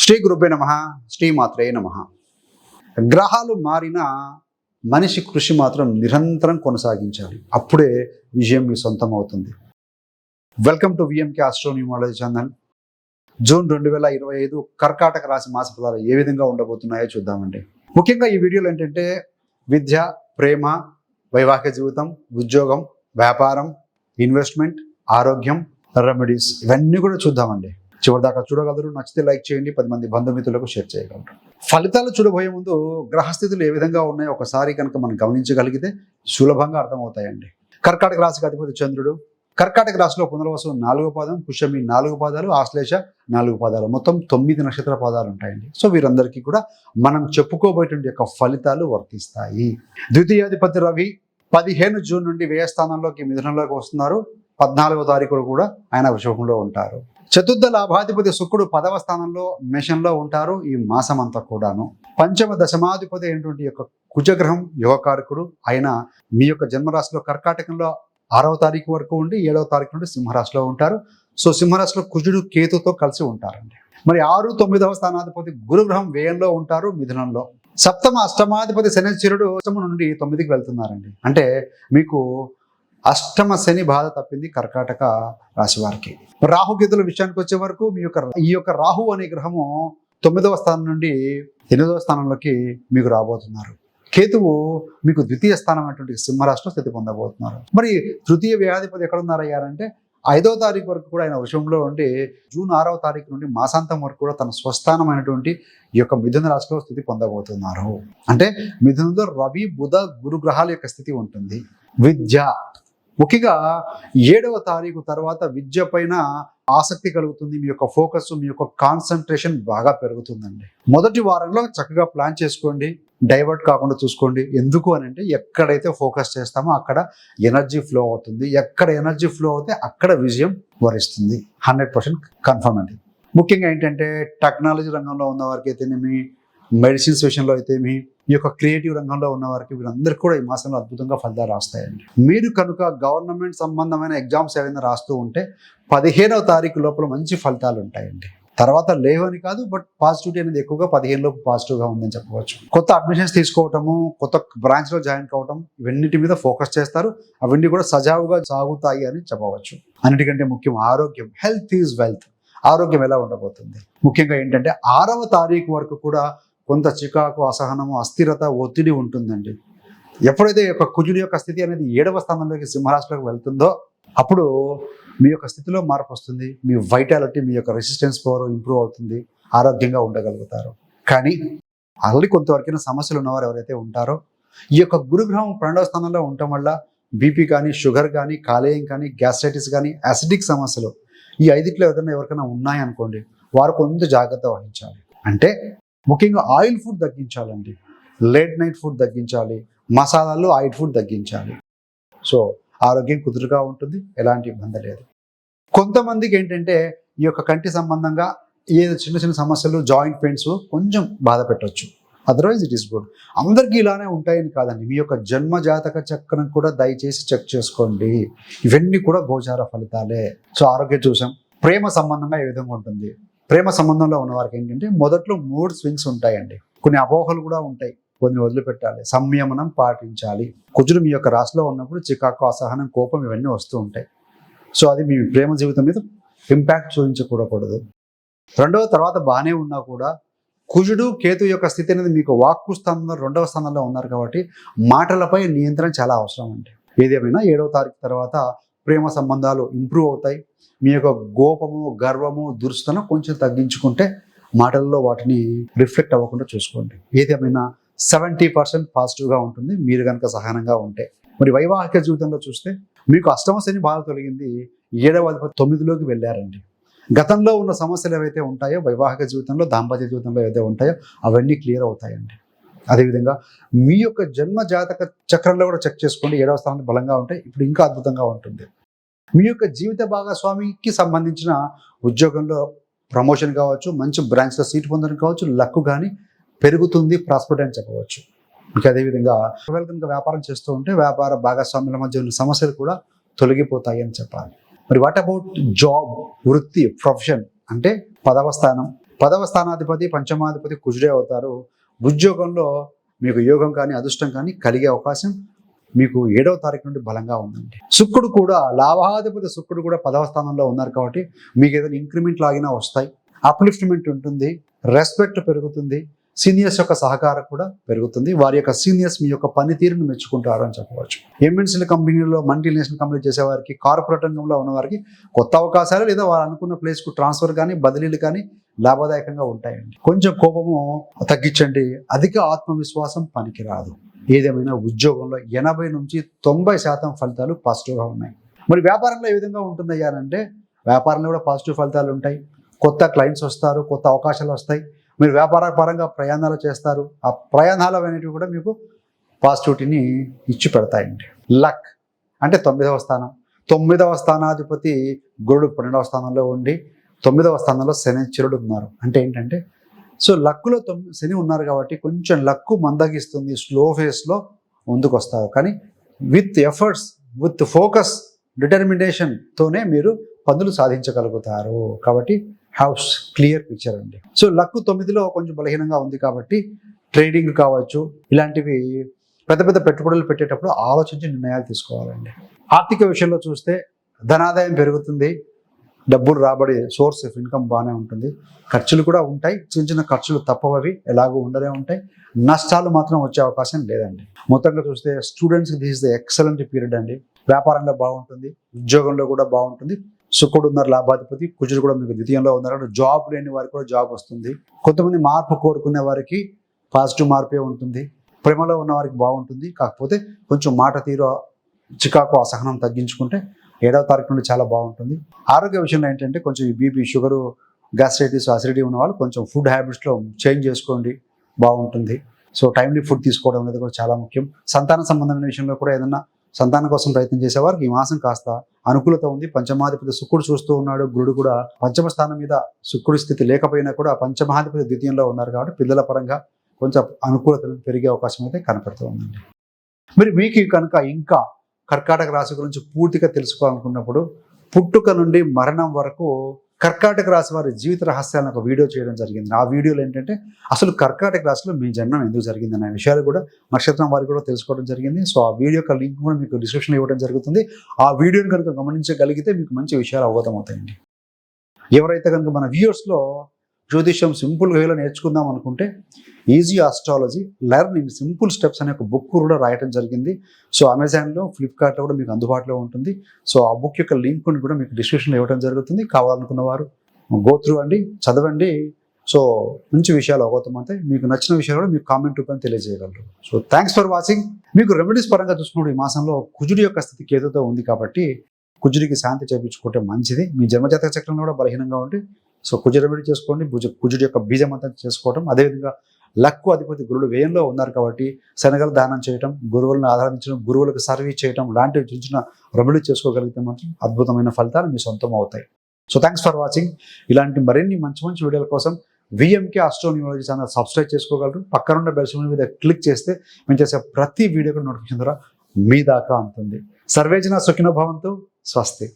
శ్రీ గురుభ్యో నమః. శ్రీమాత్రే నమః. గ్రహాలు మారినా మనిషి కృషి మాత్రం నిరంతరం కొనసాగించాలి. అప్పుడే విజయం మీ సొంతం అవుతుంది. Welcome to VMK astro numerology channel. June 2025 కర్కాటక రాశి మాస ఫలాలు ఏ విధంగా ఉండబోతున్నాయో చూద్దామండి. ముఖ్యంగా ఈ వీడియోలో ఏంటంటే విద్య, ప్రేమ, వైవాహిక జీవితం, ఉద్యోగం, వ్యాపారం, ఇన్వెస్ట్మెంట్, ఆరోగ్యం, రెమెడీస్ ఇవన్నీ కూడా చూద్దామండి. చివరిదాకా చూడగలరు. నచ్చితే లైక్ చేయండి, 10 మంది బంధుమిత్రులకు షేర్ చేయగలరు. ఫలితాలు చూడబోయే ముందు గ్రహస్థితులు ఏ విధంగా ఉన్నాయో ఒకసారి కనుక మనం గమనించగలిగితే సులభంగా అర్థమవుతాయండి. కర్కాటక రాశికి అధిపతి చంద్రుడు. కర్కాటక రాశిలో పునర్వసు 4వ పాదం, పుష్యమి 4 పాదాలు, ఆశ్లేష 4 పాదాలు, మొత్తం 9 నక్షత్ర పాదాలు ఉంటాయండి. సో వీరందరికీ కూడా మనం చెప్పుకోబోయేటువంటి యొక్క ఫలితాలు వర్తిస్తాయి. ద్వితీయాధిపతి రవి 15 జూన్ నుండి వ్యయ స్థానంలోకి మిథునంలోకి వస్తున్నారు. 14వ తారీఖు కూడా ఆయన వృషభంలో ఉంటారు. చతుర్థ లాభాధిపతి శుక్రుడు 10వ స్థానంలో మేషంలో ఉంటారు ఈ మాసం అంతా కూడాను. పంచమ దశమాధిపతి అయినటువంటి యొక్క కుజగ్రహం యుగకారకుడు. ఆయన మీ యొక్క జన్మరాశిలో కర్కాటకంలో 6వ తారీఖు వరకు ఉండి 7వ తారీఖు నుండి సింహరాశిలో ఉంటారు. సో సింహరాశిలో కుజుడు కేతుతో కలిసి ఉంటారండి. మరి 6, 9వ స్థానాధిపతి గురుగ్రహం వ్యయంలో ఉంటారు మిథునంలో. సప్తమ అష్టమాధిపతి శనిశ్చరుడు అష్టమ నుండి 9కి వెళ్తున్నారండి. అంటే మీకు అష్టమ శని బాధ తప్పింది కర్కాటక రాశి వారికి. రాహుకేతుల విషయానికి వచ్చే వరకు ఈ యొక్క రాహు అనే గ్రహము 9వ స్థానం నుండి 8వ స్థానంలోకి మీకు రాబోతున్నారు. కేతువు మీకు ద్వితీయ స్థానం అయినటువంటి సింహరాశిలో స్థితి పొందబోతున్నారు. మరి తృతీయ వ్యయాధిపతి ఎక్కడ ఉన్నారయ్యారంటే 5వ తారీఖు వరకు కూడా ఆయన వృషభంలో ఉండి జూన్ 6వ తారీఖు నుండి మాసాంతం వరకు కూడా తన స్వస్థానమైనటువంటి ఈ యొక్క మిథున రాశిలో స్థితి పొందబోతున్నారు. అంటే మిథునంలో రవి, బుధ, గురు గ్రహాల యొక్క స్థితి ఉంటుంది. విద్య, ముఖ్యంగా 7వ తారీఖు తర్వాత విద్య పైన ఆసక్తి కలుగుతుంది. మీ యొక్క ఫోకస్, మీ యొక్క కాన్సన్ట్రేషన్ బాగా పెరుగుతుందండి. మొదటి వారంలో చక్కగా ప్లాన్ చేసుకోండి, డైవర్ట్ కాకుండా చూసుకోండి. ఎందుకు అని అంటే ఎక్కడైతే ఫోకస్ చేస్తామో అక్కడ ఎనర్జీ ఫ్లో అవుతుంది. ఎక్కడ ఎనర్జీ ఫ్లో అవుతే అక్కడ విజయం వరిస్తుంది. 100% కన్ఫర్మ్ అండి. ముఖ్యంగా ఏంటంటే టెక్నాలజీ రంగంలో ఉన్న వారికి అయితేనేమి, మెడిసిన్స్ విషయంలో అయితేమి, ఈ యొక్క క్రియేటివ్ రంగంలో ఉన్న వారికి వీరందరికీ కూడా ఈ మాసంలో అద్భుతంగా ఫలితాలు రాస్తాయండి. మీరు కనుక గవర్నమెంట్ సంబంధమైన ఎగ్జామ్స్ ఏదైనా రాస్తూ ఉంటే 15వ తారీఖు లోపల మంచి ఫలితాలు ఉంటాయండి. తర్వాత లేవని కాదు, బట్ పాజిటివిటీ అనేది ఎక్కువగా 15 లోపు పాజిటివ్గా ఉందని చెప్పవచ్చు. కొత్త అడ్మిషన్స్ తీసుకోవటము, కొత్త బ్రాంచ్లో జాయిన్ కావటం, ఇవన్నిటి మీద ఫోకస్ చేస్తారు. అవన్నీ కూడా సజావుగా సాగుతాయి అని చెప్పవచ్చు. అన్నిటికంటే ముఖ్యం ఆరోగ్యం. Health is wealth. ఆరోగ్యం ఎలా ఉండబోతుంది? ముఖ్యంగా ఏంటంటే 6వ తారీఖు వరకు కూడా కొంత చికాకు, అసహనము, అస్థిరత, ఒత్తిడి ఉంటుందండి. ఎప్పుడైతే ఈ యొక్క కుజుడి యొక్క స్థితి అనేది 7వ స్థానంలోకి సింహరాశిలోకి వెళ్తుందో అప్పుడు మీ యొక్క స్థితిలో మార్పు వస్తుంది. మీ వైటాలిటీ, మీ యొక్క రెసిస్టెన్స్ పవర్ ఇంప్రూవ్ అవుతుంది. ఆరోగ్యంగా ఉండగలుగుతారు. కానీ ఆల్రెడీ కొంతవరకైనా సమస్యలు ఉన్నవారు ఎవరైతే ఉంటారో ఈ యొక్క గురుగ్రహం 12వ స్థానంలో ఉండటం వల్ల బీపీ కానీ, షుగర్ కానీ, కాలేయం కానీ, గ్యాస్ట్రైటిస్ కానీ, యాసిడిక్ సమస్యలు ఈ 5 ఏదైనా ఎవరికైనా ఉన్నాయనుకోండి, వారు కొంత జాగ్రత్త వహించాలి. అంటే ముఖ్యంగా ఆయిల్ ఫుడ్ తగ్గించాలండి. లేట్ నైట్ ఫుడ్ తగ్గించాలి. మసాలాలు, ఆయిల్ ఫుడ్ తగ్గించాలి. సో ఆరోగ్యం కుదురుగా ఉంటుంది. ఎలాంటి ఇబ్బంది లేదు. కొంతమందికి ఏంటంటే ఈ యొక్క కంటి సంబంధంగా ఏదో చిన్న చిన్న సమస్యలు, జాయింట్ పెయిన్స్ కొంచెం బాధ పెట్టవచ్చు. Otherwise it is good. అందరికీ ఇలానే ఉంటాయని కాదండి. మీ యొక్క జన్మ జాతక చక్రం కూడా దయచేసి చెక్ చేసుకోండి. ఇవన్నీ కూడా గోచార ఫలితాలే. సో ఆరోగ్యం చూసాం. ప్రేమ సంబంధంగా ఏ విధంగా ఉంటుంది? ప్రేమ సంబంధంలో ఉన్న వారికి ఏంటంటే మొదట్లో 3 స్వింగ్స్ ఉంటాయండి. కొన్ని అపోహలు కూడా ఉంటాయి. కొన్ని వదిలిపెట్టాలి. సంయమనం పాటించాలి. కుజుడు మీ యొక్క రాశిలో ఉన్నప్పుడు చికాకు, అసహనం, కోపం ఇవన్నీ వస్తూ ఉంటాయి. సో అది మీ ప్రేమ జీవితం మీద ఇంపాక్ట్ చూపించకూడదు. తర్వాత బాగానే ఉన్నా కూడా కుజుడు, కేతు యొక్క స్థితి అనేది మీకు వాక్కు స్థానంలో 2వ స్థానంలో ఉన్నారు కాబట్టి మాటలపై నియంత్రణ చాలా అవసరం అండి. ఏదేమైనా 7వ తారీఖు తర్వాత ప్రేమ సంబంధాలు ఇంప్రూవ్ అవుతాయి. మీ యొక్క కోపము, గర్వము, దురుస్తనం కొంచెం తగ్గించుకుంటే మాటల్లో వాటిని రిఫ్లెక్ట్ అవ్వకుండా చూసుకోండి. ఏదేమైనా 70% పాజిటివ్గా ఉంటుంది మీరు కనుక సహనంగా ఉంటే. మరి వైవాహిక జీవితంలో చూస్తే మీకు అష్టమ శని బాధ తొలగింది. 7వ అధిపతి 9లోకి వెళ్ళారండి. గతంలో ఉన్న సమస్యలు ఏవైతే ఉంటాయో వైవాహిక జీవితంలో, దాంపత్య జీవితంలో ఏవైతే ఉంటాయో అవన్నీ క్లియర్ అవుతాయండి. అదేవిధంగా మీ యొక్క జన్మ జాతక చక్రంలో కూడా చెక్ చేసుకోండి. 7వ స్థానం బలంగా ఉంటే ఇప్పుడు ఇంకా అద్భుతంగా ఉంటుంది. మీ యొక్క జీవిత భాగస్వామికి సంబంధించిన ఉద్యోగంలో ప్రమోషన్ కావచ్చు, మంచి బ్రాంచ్లో సీట్ పొందడం కావచ్చు, లక్ కానీ పెరుగుతుంది, ప్రాస్పరిటీ అని చెప్పవచ్చు. ఇంకా అదేవిధంగా కనుక వ్యాపారం చేస్తూ ఉంటే వ్యాపార భాగస్వాముల మధ్య ఉన్న సమస్యలు కూడా తొలగిపోతాయి అని చెప్పాలి. మరి వాట్ అబౌట్ జాబ్, వృత్తి, ప్రొఫెషన్? అంటే 10వ స్థానం, 10వ స్థానాధిపతి పంచమాధిపతి కుజుడే అవుతారు. ఉద్యోగంలో మీకు యోగం కానీ అదృష్టం కానీ కలిగే అవకాశం మీకు 7వ తారీఖు నుండి బలంగా ఉందండి. శుక్రుడు కూడా లాభాధిపతి శుక్రుడు కూడా 10వ స్థానంలో ఉన్నారు కాబట్టి మీకు ఏదైనా ఇంక్రిమెంట్ లాగినా వస్తాయి, అప్లిఫ్ట్మెంట్ ఉంటుంది, రెస్పెక్ట్ పెరుగుతుంది, సీనియర్స్ యొక్క సహకారం కూడా పెరుగుతుంది. వారి యొక్క సీనియర్స్ మీ యొక్క పనితీరును మెచ్చుకుంటారు అని చెప్పవచ్చు. ఎంఎన్సీల కంపెనీలో మల్టీనేషనల్ కంపెనీ చేసేవారికి, కార్పొరేట్ రంగంలో ఉన్నవారికి కొత్త అవకాశాలు లేదా వారు అనుకున్న ప్లేస్కు ట్రాన్స్ఫర్ కానీ బదిలీలు కానీ లాభదాయకంగా ఉంటాయండి. కొంచెం కోపము తగ్గించండి. అధిక ఆత్మవిశ్వాసం పనికిరాదు. ఏదేమైనా ఉద్యోగంలో 80 నుంచి 90% ఫలితాలు పాజిటివ్గా ఉన్నాయి. మరి వ్యాపారంలో ఏ విధంగా ఉంటుందయ్యా అంటే వ్యాపారంలో కూడా పాజిటివ్ ఫలితాలు ఉంటాయి. కొత్త క్లయింట్స్ వస్తారు, కొత్త అవకాశాలు వస్తాయి. మీరు వ్యాపార పరంగా ప్రయాణాలు చేస్తారు. ఆ ప్రయాణాలు అనేటివి కూడా మీకు పాజిటివిటీని ఇచ్చి పెడతాయండి. లక్ అంటే 9వ స్థానం. 9వ స్థానాధిపతి గురుడు 12వ స్థానంలో ఉండి 9వ స్థానంలో శనిశ్చరుడు ఉన్నారు. అంటే ఏంటంటే సో లక్కులో శని ఉన్నారు కాబట్టి కొంచెం లక్కు మందగిస్తుంది, స్లో ఫేస్లో ముందుకు వస్తారు. కానీ విత్ ఎఫర్ట్స్, విత్ ఫోకస్, డిటర్మినేషన్తోనే మీరు పనులు సాధించగలుగుతారు. కాబట్టి హౌస్ క్లియర్ పిక్చర్ అండి. సో లక్కు 9లో కొంచెం బలహీనంగా ఉంది కాబట్టి ట్రేడింగ్ కావచ్చు, ఇలాంటివి పెద్ద పెద్ద పెట్టుబడులు పెట్టేటప్పుడు ఆలోచించి నిర్ణయాలు తీసుకోవాలండి. ఆర్థిక విషయంలో చూస్తే ధనాదాయం పెరుగుతుంది, డబ్బులు రాబడి సోర్స్ ఆఫ్ ఇన్కమ్ బాగానే ఉంటుంది. ఖర్చులు కూడా ఉంటాయి, చిన్న చిన్న ఖర్చులు తప్పవవి ఎలాగో ఉండనే ఉంటాయి. నష్టాలు మాత్రం వచ్చే అవకాశం లేదండి. మొత్తంగా చూస్తే స్టూడెంట్స్కి this is the excellent period అండి. వ్యాపారంలో బాగుంటుంది, ఉద్యోగంలో కూడా బాగుంటుంది. శుక్రుడు ఉన్నారు లాభాధిపతి, కుజుడు కూడా మీకు ద్వితీయంలో ఉన్నారు. జాబ్ లేని వారికి కూడా జాబ్ వస్తుంది. కొంతమంది మార్పు కోరుకునే వారికి పాజిటివ్ మార్పే ఉంటుంది. ప్రేమలో ఉన్న వారికి బాగుంటుంది. కాకపోతే కొంచెం మాట తీరు, చికాకు, అసహనం తగ్గించుకుంటే 7వ తారీఖు నుండి చాలా బాగుంటుంది. ఆరోగ్య విషయంలో ఏంటంటే కొంచెం ఈ బీపీ, షుగరు, గ్యాస్ట్రైటిస్, అసిడిటీ ఉన్న వాళ్ళు కొంచెం ఫుడ్ హ్యాబిట్స్లో చేంజ్ చేసుకోండి, బాగుంటుంది. సో టైమ్లీ ఫుడ్ తీసుకోవడం అనేది కూడా చాలా ముఖ్యం. సంతాన సంబంధమైన విషయంలో కూడా ఏదైనా సంతానం కోసం ప్రయత్నం చేసేవారికి ఈ మాసం కాస్త అనుకూలత ఉంది. పంచమాధిపతి శుక్రుడు చూస్తూ ఉన్నాడు. గురుడు కూడా పంచమ స్థానం మీద శుక్రుడి స్థితి లేకపోయినా కూడా పంచమాధిపతి ద్వితీయంలో ఉన్నారు కాబట్టి పిల్లల పరంగా కొంచెం అనుకూలత పెరిగే అవకాశం అయితే కనపడుతూ ఉందండి. మరి మీకు కనుక ఇంకా కర్కాటక రాశి గురించి పూర్తిగా తెలుసుకోవాలనుకున్నప్పుడు పుట్టుక నుండి మరణం వరకు కర్కాటక రాశి వారి జీవిత రహస్యాలను ఒక వీడియో చేయడం జరిగింది. ఆ వీడియోలో ఏంటంటే అసలు కర్కాటక రాశిలో మీ జన్మం ఎందుకు జరిగింది అనే విషయాలు కూడా నక్షత్రం వారికి కూడా తెలుసుకోవడం జరిగింది. సో ఆ వీడియో యొక్క లింక్ కూడా మీకు డిస్క్రిప్షన్లో ఇవ్వడం జరుగుతుంది. ఆ వీడియోని కనుక గమనించగలిగితే మీకు మంచి విషయాలు అవగతమవుతాయండి. ఎవరైతే కనుక మన వ్యూవర్స్లో జ్యోతిష్యం సింపుల్ వేలో నేర్చుకుందాం అనుకుంటే easy astrology learn in simple steps అనే ఒక బుక్ కూడా రాయడం జరిగింది. సో అమెజాన్లో, ఫ్లిప్కార్ట్లో కూడా మీకు అందుబాటులో ఉంటుంది. సో ఆ బుక్ యొక్క లింక్ని కూడా మీకు డిస్క్రిప్షన్లో ఇవ్వడం జరుగుతుంది. కావాలనుకున్న వారు గో త్రూ అండి, చదవండి. సో మంచి విషయాలు అవగతమవుతాయి. మీకు నచ్చిన విషయాలు కూడా మీకు కామెంట్ రూపంలో తెలియజేయగలరు. So thanks for watching. మీకు రెమెడీస్ పరంగా చూసుకున్నప్పుడు ఈ మాసంలో కుజుడి యొక్క స్థితి కేతుతో ఉంది కాబట్టి కుజుడికి శాంతి చేయించుకుంటే మంచిది. మీ జన్మజాతక చక్రంలో కూడా బలహీనంగా ఉంటే సో కుజ రెమెడీ చేసుకోండి. కుజుడి యొక్క బీజమంతం చేసుకోవడం. అదేవిధంగా లక్కు అధిపతి గురుడు వ్యయంలో ఉన్నారు కాబట్టి శనగలు దానం చేయటం, గురువులను ఆరాధించడం, గురువులకు సర్వీస్ చేయడం లాంటివి చిన్న చిన్న రెమెడీ చేసుకోగలిగితే మాత్రం అద్భుతమైన ఫలితాలు మీ సొంతం అవుతాయి. So thanks for watching. ఇలాంటి మరిన్ని మంచి మంచి వీడియోల కోసం విఎంకే ఆస్ట్రోన్యూమాలజీ ఛానల్ సబ్స్క్రైబ్ చేసుకోగలరు. పక్కనున్న బెల్ సింబల్ మీద క్లిక్ చేస్తే మేము చేసే ప్రతి వీడియోకి నోటిఫికేషన్ ద్వారా మీ దాకా అందుతుంది. సర్వేజన సుఖినో భవంతు. స్వస్తి.